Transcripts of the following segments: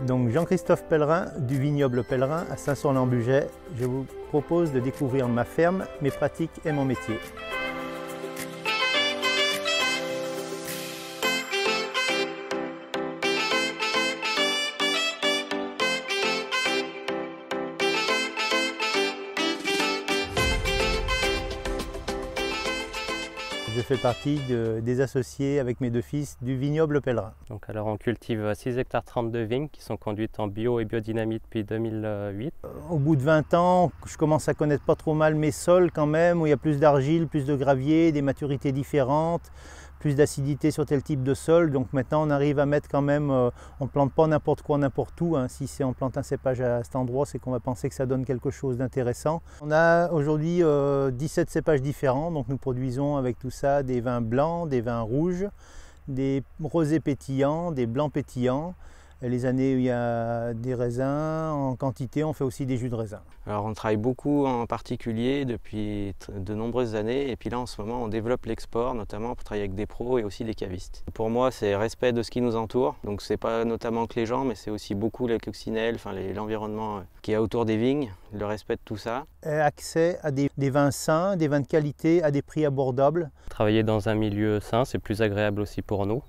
Donc Jean-Christophe Pellerin du vignoble Pellerin à Saint-Saulve-en-Bugey. Je vous propose de découvrir ma ferme, mes pratiques et mon métier. Je fais partie des associés avec mes deux fils du vignoble Pellerin. Donc alors on cultive 6 hectares 30 de vignes qui sont conduites en bio et biodynamie depuis 2008. Au bout de 20 ans, je commence à connaître pas trop mal mes sols quand même, où il y a plus d'argile, plus de gravier, des maturités différentes, plus d'acidité sur tel type de sol. Donc maintenant on arrive à mettre quand même, on ne plante pas n'importe quoi, n'importe où. Si on plante un cépage à cet endroit, c'est qu'on va penser que ça donne quelque chose d'intéressant. On a aujourd'hui 17 cépages différents, donc nous produisons avec tout ça des vins blancs, des vins rouges, des rosés pétillants, des blancs pétillants. Et les années où il y a des raisins en quantité, on fait aussi des jus de raisin. Alors on travaille beaucoup en particulier depuis de nombreuses années et puis là en ce moment on développe l'export notamment pour travailler avec des pros et aussi des cavistes. Pour moi c'est respect de ce qui nous entoure, donc c'est pas notamment que les gens mais c'est aussi beaucoup les coccinelles, l'environnement qui est autour des vignes, le respect de tout ça. Accès à des vins sains, des vins de qualité à des prix abordables. Travailler dans un milieu sain, c'est plus agréable aussi pour nous.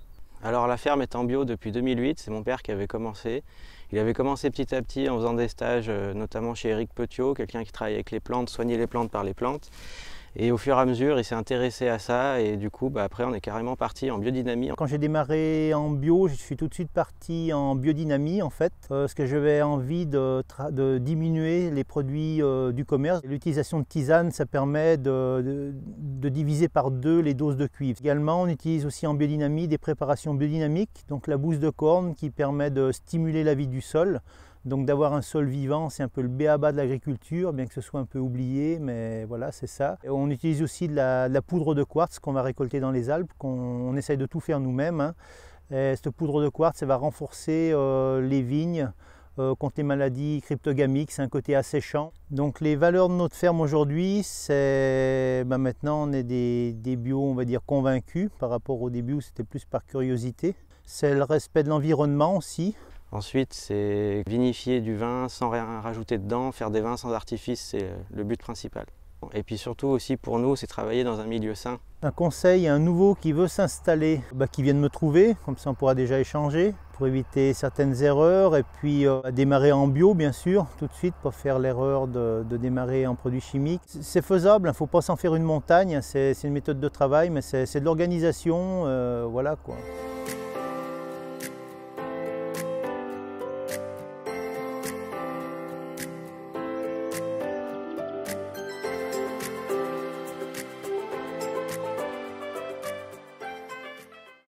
Alors la ferme est en bio depuis 2008, c'est mon père qui avait commencé. Il avait commencé petit à petit en faisant des stages, notamment chez Éric Petiot, quelqu'un qui travaille avec les plantes, soigner les plantes par les plantes. Et au fur et à mesure, il s'est intéressé à ça et du coup, après, on est carrément parti en biodynamie. Quand j'ai démarré en bio, je suis tout de suite parti en biodynamie en fait, parce que j'avais envie de diminuer les produits du commerce. L'utilisation de tisane, ça permet de diviser par 2 les doses de cuivre. Également, on utilise aussi en biodynamie des préparations biodynamiques, donc la bouse de corne qui permet de stimuler la vie du sol. Donc d'avoir un sol vivant, c'est un peu le b.a.-ba de l'agriculture, bien que ce soit un peu oublié, mais voilà, c'est ça. Et on utilise aussi de la poudre de quartz qu'on va récolter dans les Alpes, qu'on essaye de tout faire nous-mêmes. Et cette poudre de quartz, elle va renforcer les vignes contre les maladies cryptogamiques, c'est un côté asséchant. Donc les valeurs de notre ferme aujourd'hui, c'est maintenant on est des bio, on va dire, convaincus par rapport au début où c'était plus par curiosité. C'est le respect de l'environnement aussi. Ensuite, c'est vinifier du vin sans rien rajouter dedans, faire des vins sans artifice, c'est le but principal. Et puis surtout aussi pour nous, c'est travailler dans un milieu sain. Un conseil à un nouveau qui veut s'installer, qui vienne me trouver, comme ça on pourra déjà échanger pour éviter certaines erreurs et puis démarrer en bio bien sûr, tout de suite, pas faire l'erreur de démarrer en produits chimiques. C'est faisable, il ne faut pas s'en faire une montagne, c'est une méthode de travail, mais c'est de l'organisation, voilà quoi.